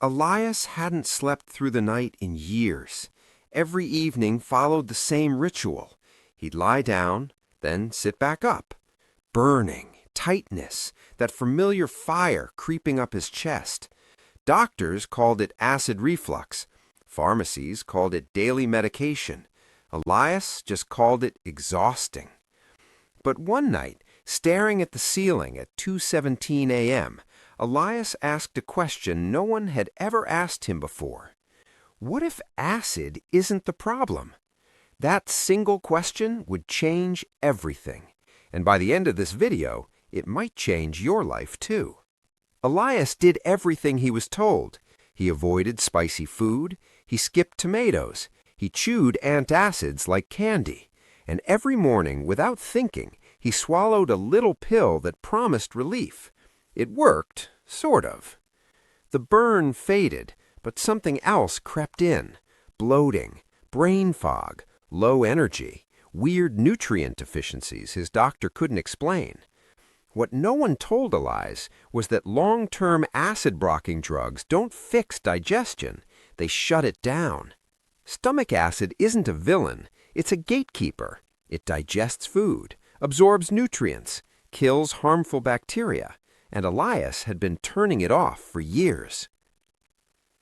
Elias hadn't slept through the night in years. Every evening followed the same ritual. He'd lie down, then sit back up. Burning, tightness, that familiar fire creeping up his chest. Doctors called it acid reflux. Pharmacies called it daily medication. Elias just called it exhausting. But one night, staring at the ceiling at 2:17 a.m., Elias asked a question no one had ever asked him before. What if acid isn't the problem? That single question would change everything. And by the end of this video, it might change your life too. Elias did everything he was told. He avoided spicy food. He skipped tomatoes. He chewed antacids like candy. And every morning, without thinking, he swallowed a little pill that promised relief. It worked, sort of. The burn faded, but something else crept in. Bloating, brain fog, low energy, weird nutrient deficiencies his doctor couldn't explain. What no one told Elias was that long-term acid-blocking drugs don't fix digestion, they shut it down. Stomach acid isn't a villain, it's a gatekeeper. It digests food, absorbs nutrients, kills harmful bacteria, and Elias had been turning it off for years.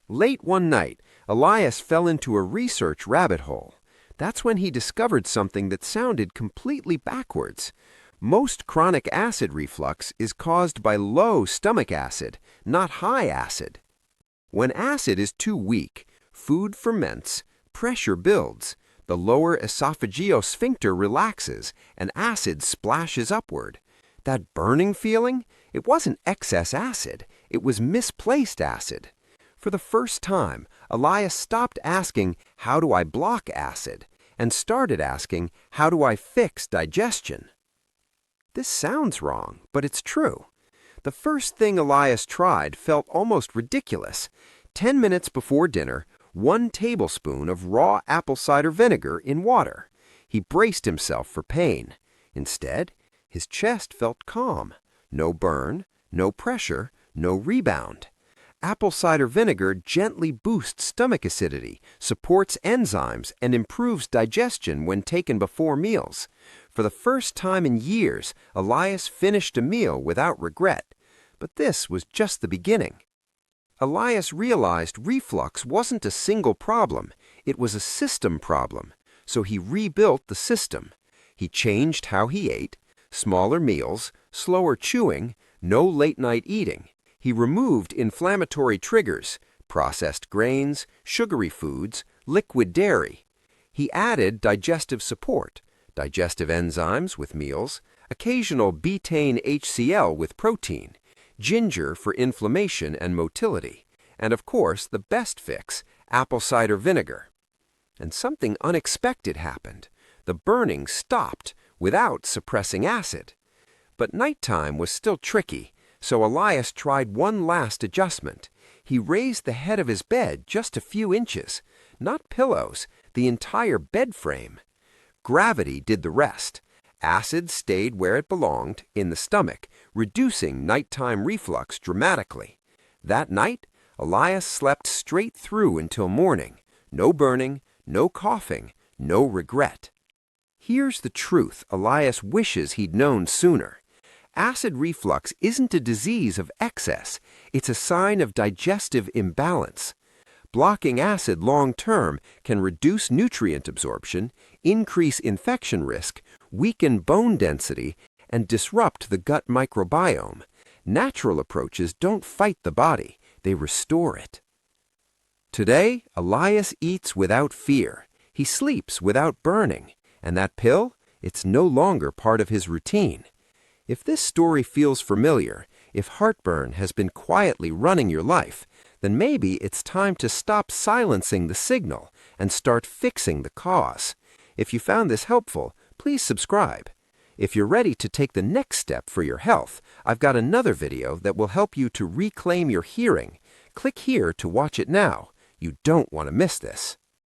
Late one night, Elias fell into a research rabbit hole. That's when he discovered something that sounded completely backwards. Most chronic acid reflux is caused by low stomach acid, not high acid. When acid is too weak, food ferments, pressure builds, the lower esophageal sphincter relaxes, and acid splashes upward. That burning feeling? It wasn't excess acid, it was misplaced acid. For the first time, Elias stopped asking, "How do I block acid?" and started asking, "How do I fix digestion?" This sounds wrong, but it's true. The first thing Elias tried felt almost ridiculous. 10 minutes before dinner, 1 tablespoon of raw apple cider vinegar in water. He braced himself for pain. Instead, his chest felt calm. No burn, no pressure, no rebound. Apple cider vinegar gently boosts stomach acidity, supports enzymes, and improves digestion when taken before meals. For the first time in years, Elias finished a meal without regret. But this was just the beginning. Elias realized reflux wasn't a single problem, it was a system problem. So he rebuilt the system. He changed how he ate, smaller meals, slower chewing, no late-night eating. He removed inflammatory triggers, processed grains, sugary foods, liquid dairy. He added digestive support, digestive enzymes with meals, occasional betaine HCl with protein, ginger for inflammation and motility, and of course the best fix, apple cider vinegar. And something unexpected happened. The burning stopped without suppressing acid. But nighttime was still tricky, so Elias tried one last adjustment. He raised the head of his bed just a few inches, not pillows, the entire bed frame. Gravity did the rest. Acid stayed where it belonged, in the stomach, reducing nighttime reflux dramatically. That night, Elias slept straight through until morning. No burning, no coughing, no regret. Here's the truth Elias wishes he'd known sooner. Acid reflux isn't a disease of excess, it's a sign of digestive imbalance. Blocking acid long-term can reduce nutrient absorption, increase infection risk, weaken bone density, and disrupt the gut microbiome. Natural approaches don't fight the body, they restore it. Today, Elias eats without fear. He sleeps without burning. And that pill? It's no longer part of his routine. If this story feels familiar, if heartburn has been quietly running your life, then maybe it's time to stop silencing the signal and start fixing the cause. If you found this helpful, please subscribe. If you're ready to take the next step for your health, I've got another video that will help you to reclaim your hearing. Click here to watch it now. You don't want to miss this.